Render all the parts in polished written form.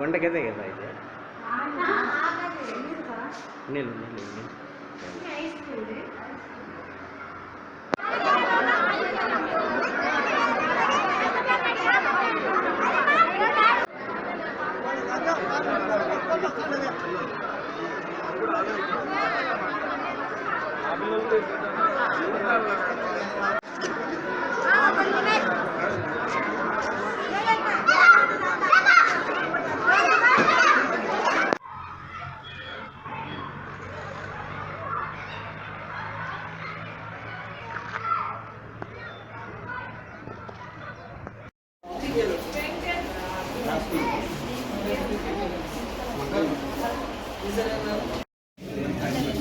వంటకైతే కదా ఇది నీళ్ళు నీళ్ళు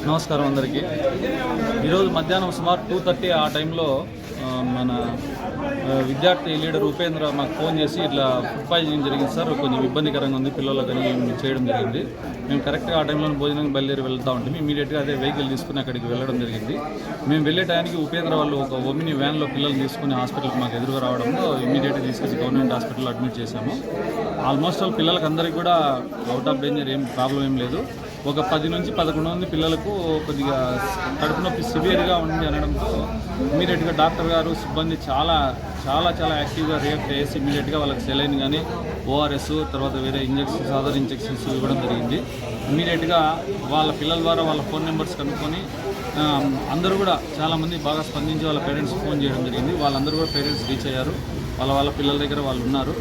నమస్కారం అందరికీ. ఈరోజు మధ్యాహ్నం సుమారు 2:30 ఆ టైంలో మన విద్యార్థి లీడర్ ఉపేంద్ర మాకు ఫోన్ చేసి ఇట్లా ఫుడ్ పాయిజనింగ్ జరిగింది సార్, కొంచెం ఇబ్బందికరంగా ఉంది పిల్లలకు అని చేయడం జరిగింది. మేము కరెక్ట్గా ఆ టైంలో భోజనం బయలుదేరి వెళ్తూ ఉంటాము. ఇమీడియట్గా అదే వెహికల్ తీసుకుని అక్కడికి వెళ్ళడం జరిగింది. మేము వెళ్ళే టైంకి ఉపేంద్ర వాళ్ళు ఒక ఒమిని వ్యాన్లో పిల్లలు తీసుకుని హాస్పిటల్కి మాకు ఎదురుగా రావడంతో ఇమీడియట్గా తీసుకొచ్చి గవర్నమెంట్ హాస్పిటల్లో అడ్మిట్ చేశాము. ఆల్మోస్ట్ ఆల్ పిల్లలకి అందరికీ కూడా అవుట్ ఆఫ్ డేంజర్, ఏం ప్రాబ్లం ఏం లేదు. ఒక 10 నుంచి 11 మంది పిల్లలకు కొద్దిగా కడుపు నొప్పి సివియర్గా ఉంది అనడంతో ఇమీడియట్గా డాక్టర్ గారు సిబ్బంది చాలా యాక్టివ్గా రియాక్ట్ చేసి ఇమీడియట్గా వాళ్ళకి సెలైన్ కానీ ఓఆర్ఎస్ తర్వాత వేరే ఇంజెక్షన్స్ అదర్ ఇంజెక్షన్స్ ఇవ్వడం జరిగింది. ఇమీడియట్గా వాళ్ళ పిల్లల ద్వారా వాళ్ళ ఫోన్ నెంబర్స్ కనుక్కొని అందరూ కూడా చాలామంది బాగా స్పందించి వాళ్ళ పేరెంట్స్ ఫోన్ చేయడం జరిగింది. వాళ్ళందరూ కూడా పేరెంట్స్ రీచ్ అయ్యారు. వాళ్ళ పిల్లల దగ్గర వాళ్ళు ఉన్నారు.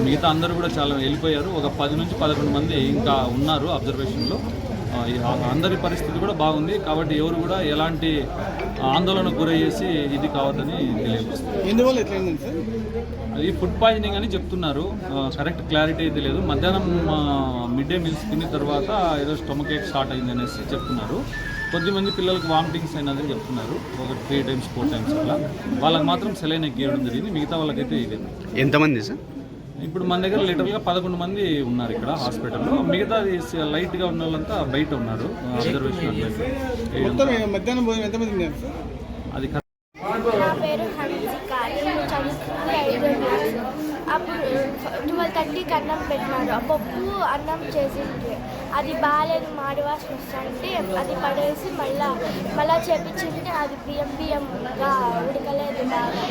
మిగతా అందరూ కూడా చాలా వెళ్ళిపోయారు. ఒక 10 నుంచి 11 మంది ఇంకా ఉన్నారు అబ్జర్వేషన్లో. అందరి పరిస్థితి కూడా బాగుంది. కాబట్టి ఎవరు కూడా ఎలాంటి ఆందోళనకు గురయ్యేసి ఇది కావద్దని తెలియజేస్తుంది. అది ఫుడ్ పాయిజనింగ్ అని చెప్తున్నారు. కరెక్ట్ క్లారిటీ అయితే లేదు. మధ్యాహ్నం మిడ్ డే మీల్స్ తిన్న తర్వాత ఏదో స్టొమక్ ఏక్ స్టార్ట్ అయింది అనేసి చెప్తున్నారు. కొద్దిమంది పిల్లలకు వామిటింగ్స్ అయినదని చెప్తున్నారు. ఒక 3 times 4 times అలా. వాళ్ళకి మాత్రం సెలైన్ ఎక్కియడం జరిగింది. మిగతా వాళ్ళకైతే ఇది. ఎంతమంది సార్? ఇప్పుడు మన దగ్గర లిటరల్గా 11 మంది ఉన్నారు ఇక్కడ హాస్పిటల్లో. మిగతా లైట్గా ఉన్న వాళ్ళంతా బయట ఉన్నారు అబ్జర్వేషన్. అది నా పేరు హన్సిక. నేను చదువుతుంది 5వ క్లాస్. అప్పుడు 12:30కి అన్నం పెట్టినారు. ఆ పప్పు అన్నం చేసింది. అది బాగాలేదు, మాడి వాసన వస్తుంటే అది పడేసి మళ్ళా చేపించింది. అది బియ్యంగా ఉడకలేదు బాగా.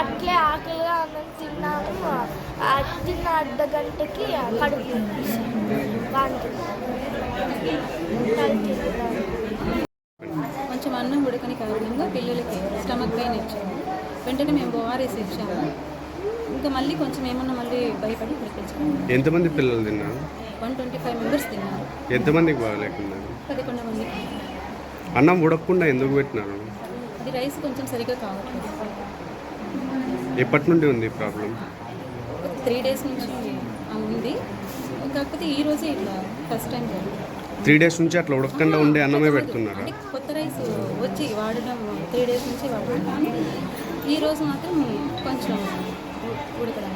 అట్లే ఆకలిగా అన్నం తిన్నాము. తిన్న అర్ధ గంటకి కడుపు వాంతి. కొంచెం అన్నం ఉడకని కారణంగా పిల్లలకి స్టమక్ పెయిన్ ఇచ్చాము. వెంటనే మేము ఓఆర్ఎస్ ఇచ్చాము. ఇంకా మళ్ళీ కొంచెం ఏమన్నా మళ్ళీ భయపడి పిలిపించాము. ఎంతమంది పిల్లలు తిన్నారు? 125 మెంబర్స్ తిన్నారు. ఎంతమందికి బాగాలేకున్నారు? 11 మందికి. అన్నం ఉడకకుండా ఎందుకు పెట్టినారు? అది రైస్ కొంచెం సరిగ్గా కావట్లేదు. ఎప్పటి నుండి ఉంది ప్రాబ్లం? 3 days నుంచి ఉంది. కాకపోతే ఈ రోజే ఇట్లా ఫస్ట్ టైం జరిగింది. 3 days నుంచి అట్లా ఉడకకుండా ఉండే అన్నమే పెడుతున్నారు. అంటే కొత్త రైస్ వచ్చి వాడడం 3 days నుంచి వాడుతున్నాం. ఈ రోజు మాత్రం కొంచెం ఉడకడం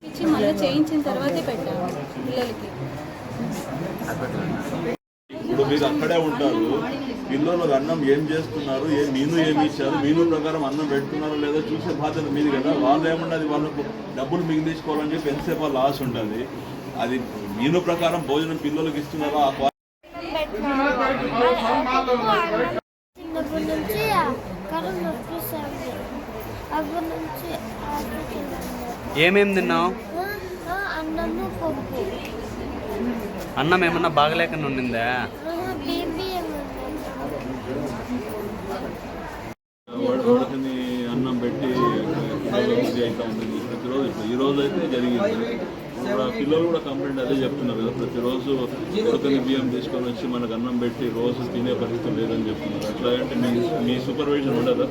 ఇచ్చి మళ్ళీ చేయించిన తర్వాతే పెట్టాము పిల్లలకి. ఇప్పుడు మీరు అక్కడే ఉంటారు. పిల్లలకు అన్నం ఏం చేస్తున్నారు, ఏమి ఇచ్చారు, మీను ప్రకారం అన్నం పెడుతున్నారో లేదో చూసే బాధ్యత మీది కదా. వాళ్ళు ఏమన్నది వాళ్ళకు డబ్బులు మిగిలించుకోవాలని చెప్పి ఎంతసేపు వాళ్ళ ఆశ ఉంటుంది. అది మీను ప్రకారం భోజనం పిల్లలకు ఇస్తున్నారో ఏమేమి తిన్నావు? అన్నం ఏమన్నా బాగలేకుండా ఉండిందా? వాడిని అన్నం పెట్టి ఇది అవుతా ఉంటుంది ప్రతిరోజు. ఈరోజు అయితే జరిగింది. పిల్లలు కూడా కంప్లైంట్ అదే చెప్తున్నారు కదా, ప్రతిరోజు ఉడకని బియ్యం తీసుకొని వచ్చి మనకు అన్నం పెట్టి రోజు తినే పరిస్థితి లేదని చెప్తున్నారు. అట్లా అంటే మీ సూపర్విజన్ ఉండదా?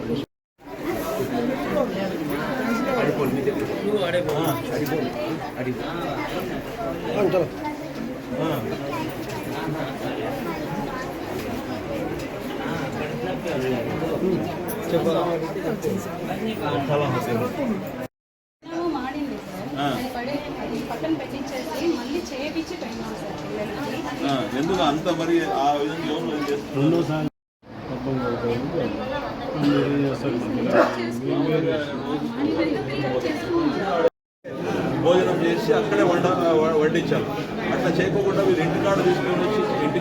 ఎందుకు అంత మరి ఆ విధంగా ఎవరు చేస్తున్నారు? భోజనం చేసి చేసి అక్కడే వడ్డించాలి. అట్లా చేయకుండా మీరు ఇంటికాడ తీసుకొని వచ్చి ఇంటి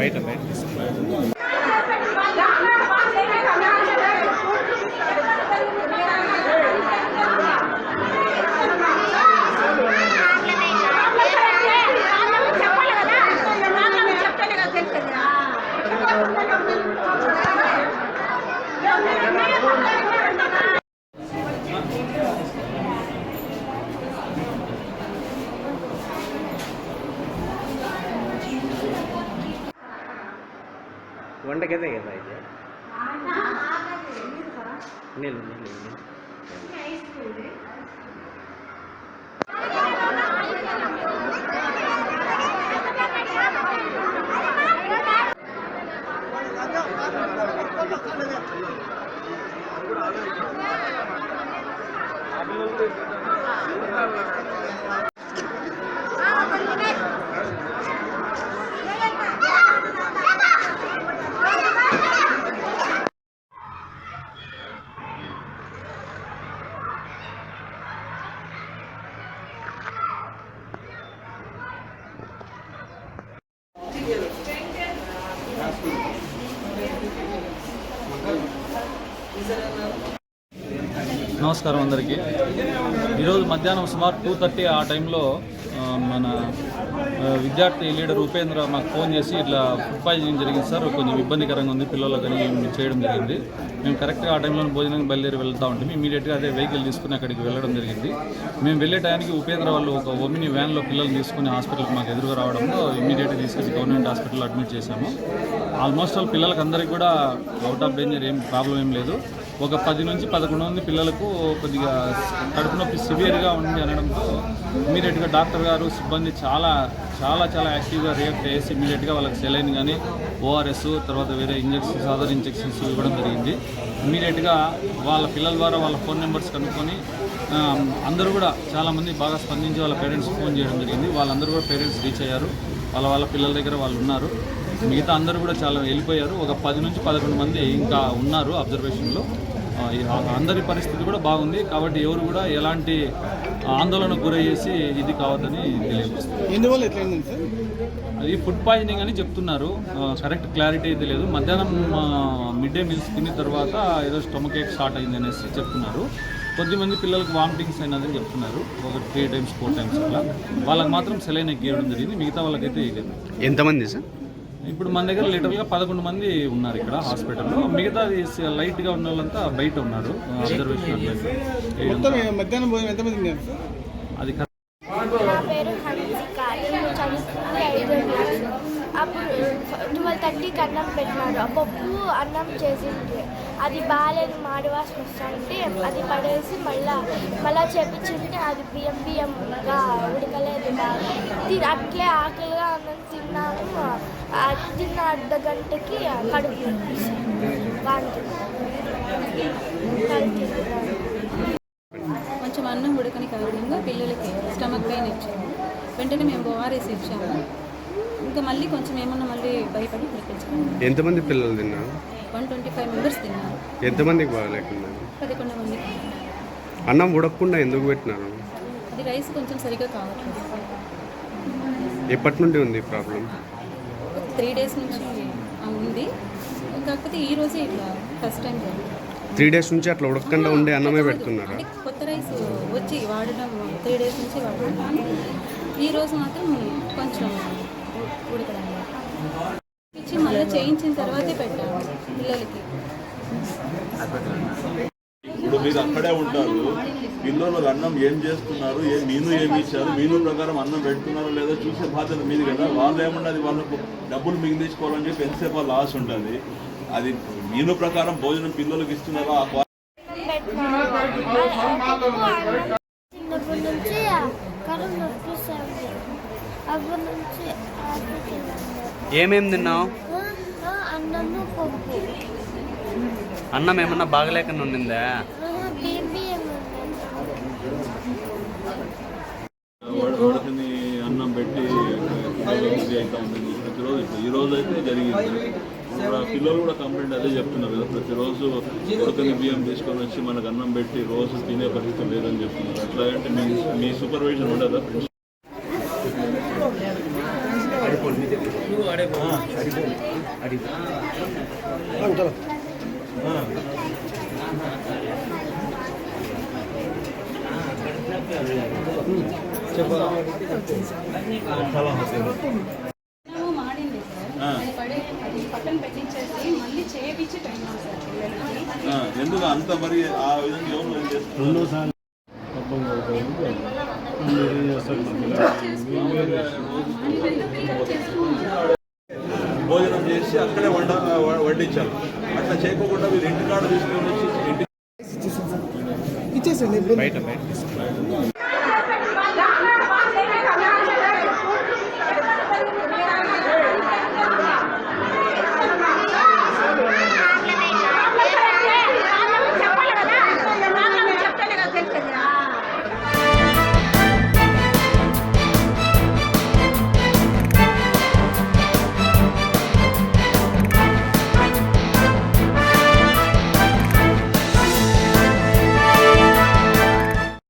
బయట వంటకైతే కదా అయితే నీళ్ళు నమస్కారం అందరికీ. ఈరోజు మధ్యాహ్నం సుమారు 2:30 ఆ టైంలో మన విద్యార్థి లీడర్ ఉపేంద్ర మాకు ఫోన్ చేసి ఇట్లా ఫుడ్ పాయిజనింగ్ జరిగింది సార్, కొంచెం ఇబ్బందికరంగా ఉంది పిల్లలకు అని చేయడం జరిగింది. మేము కరెక్ట్గా ఆ టైంలో భోజనం బయలుదేరి వెళ్తూ ఉంటాం. ఇమీడియట్గా అదే వెహికల్ తీసుకుని అక్కడికి వెళ్ళడం జరిగింది. మేము వెళ్ళే టైంకి ఉపేంద్ర వాళ్ళు ఒక ఒమిని వ్యాన్లో పిల్లలు తీసుకుని హాస్పిటల్కి మాకు ఎదురుగా రావడంలో ఇమీడియట్గా తీసుకెళ్ళి గవర్నమెంట్ హాస్పిటల్లో అడ్మిట్ చేశాము. ఆల్మోస్ట్ ఆల్ పిల్లలకి అందరికీ కూడా అవుట్ ఆఫ్ డేంజర్, ఏం ప్రాబ్లం ఏం లేదు. ఒక 10 నుంచి 11 మంది పిల్లలకు కొద్దిగా కడుపు నొప్పి సివియర్గా ఉంది అనడంతో ఇమీడియట్గా డాక్టర్ గారు సిబ్బంది చాలా యాక్టివ్గా రియాక్ట్ చేసి ఇమీడియట్గా వాళ్ళకి సెలైన్ కానీ ఓఆర్ఎస్ తర్వాత వేరే ఇంజెక్షన్స్ అదర్ ఇంజెక్షన్స్ ఇవ్వడం జరిగింది. ఇమీడియట్గా వాళ్ళ పిల్లల ద్వారా వాళ్ళ ఫోన్ నెంబర్స్ కనుక్కొని అందరూ కూడా చాలామంది బాగా స్పందించి వాళ్ళ పేరెంట్స్ ఫోన్ చేయడం జరిగింది. వాళ్ళందరూ కూడా పేరెంట్స్ రీచ్ అయ్యారు. వాళ్ళ పిల్లల దగ్గర వాళ్ళు ఉన్నారు. మిగతా అందరూ కూడా చాలా వెళ్ళిపోయారు. ఒక 10 నుంచి 11 మంది ఇంకా ఉన్నారు అబ్జర్వేషన్లో. అందరి పరిస్థితి కూడా బాగుంది. కాబట్టి ఎవరు కూడా ఎలాంటి ఆందోళనకు గురయ్యేసి ఇది కావద్దని తెలియజేస్తుంది. అది ఫుడ్ పాయిజనింగ్ అని చెప్తున్నారు. కరెక్ట్ క్లారిటీ అయితే లేదు. మధ్యాహ్నం మిడ్ డే మీల్స్ తిన్న తర్వాత ఏదో స్టమక్ ఏక్ స్టార్ట్ అయింది అనేసి చెప్తున్నారు. కొద్దిమంది పిల్లలకు వామిటింగ్స్ అయినదని చెప్తున్నారు. ఒక 3 times 4 times అట్లా. వాళ్ళకి మాత్రం సెలైన్ ఎక్కియడం జరిగింది. మిగతా వాళ్ళకైతే ఎక్కలేదు. ఎంతమంది సార్? ఇప్పుడు మన దగ్గర లిటరల్గా 11 మంది ఉన్నారు ఇక్కడ హాస్పిటల్లో. మిగతా లైట్గా ఉన్న వాళ్ళంతా బయట ఉన్నారు అబ్జర్వేషన్. అది నా పేరు హన్సిక. నేను చదువుతుంది 5వ క్లాస్. అప్పుడు 12:30కి అన్నం పెట్టినారు. ఆ పప్పు అన్నం చేసింది, అది బాగాలేదు, మాడివాసన వస్తుంటే అది పడేసి మళ్ళా చేపించింది. అది బియ్యంగా ఉడకలేదు బాగా. అట్లే ఆకలిగా అన్నం తిన్నాము. తిన్న అర్ధ గంటకి కడుపు వాంతి. కొంచెం అన్నం ఉడకని కారణంగా పిల్లలకి స్టమక్ పెయిన్ ఇచ్చాము. వెంటనే మేము ఓఆర్ఎస్ ఇచ్చాము. ఇంకా మళ్ళీ కొంచెం ఏమన్నా మళ్ళీ భయపడి పిలిపించాము. ఎంతమంది పిల్లలు తిన్నారు? 125 మెంబర్స్ తిన్నారు. ఎంతమందికి బాగాలేకున్నారు? 11 మందికి. అన్నం ఉడకకుండా ఎందుకు పెట్టినారు? అది రైస్ కొంచెం సరిగ్గా కావట్లేదు. ఎప్పటి నుండి ఉంది ప్రాబ్లం? 3 days నుంచి ఉంది. కాకపోతే ఈ రోజే ఇట్లా ఫస్ట్ టైం జరిగింది. 3 days నుంచి అట్లా ఉడకకుండా ఉండే అన్నమే పెడుతున్నారా? అంటే కొత్త రైస్ వచ్చి వాడడం 3 days నుంచి వాడడం. ఈ రోజు మాత్రం కొంచెం ఉడకడం ఇచ్చి మళ్ళీ చేయించిన తర్వాతే పెట్టాము పిల్లలకి. ఇప్పుడు మీరు అక్కడే ఉంటారు. పిల్లలు అన్నం ఏం చేస్తున్నారు, ఏమి ఇచ్చారు, మీను ప్రకారం అన్నం పెడుతున్నారో లేదో చూసే బాధ్యత మీది కదా. వాళ్ళు ఏమన్నది వాళ్ళకు డబ్బులు మిగిలించుకోవాలని చెప్పి ఎంతసేపు వాళ్ళు ఆశ ఉంటుంది. అది మీను ప్రకారం భోజనం పిల్లలకు ఇస్తున్నారో ఆ చిన్నప్పటి నుంచి కడుపు నొప్పిస్తుంది. అప్పటి నుంచి ఏమేమి తిన్నావు? అన్నము పప్పు. అన్నం ఏమన్నా బాగలేకుండా ఉండిందా? వాడిని అన్నం పెట్టి అవుతా ఉంటుంది ప్రతిరోజు. ఈరోజు అయితే జరిగింది. ఇప్పుడు ఆ పిల్లలు కూడా కంప్లైంట్ అదే చెప్తున్నారు కదా, ప్రతిరోజు ఉడకని బియ్యం తీసుకొని వచ్చి మనకు అన్నం పెట్టి రోజు తినే పరిస్థితి లేదని చెప్తున్నారు. అట్లా అంటే మీ సూపర్విజన్ ఉండదా? మాడింది సార్, అది అది పక్కన పెట్టించేసి మళ్ళీ చేపించి పెట్టినాం సార్ పిల్లలకి. ఎందుకు అంత మరి ఆ విధంగా ఎవరు చేస్తున్నారు? భోజనం చేసి అక్కడే వడ్డించాలి. అట్లా చేయకుండా మీరు ఇంటికాడ తీసుకొని వచ్చి బయట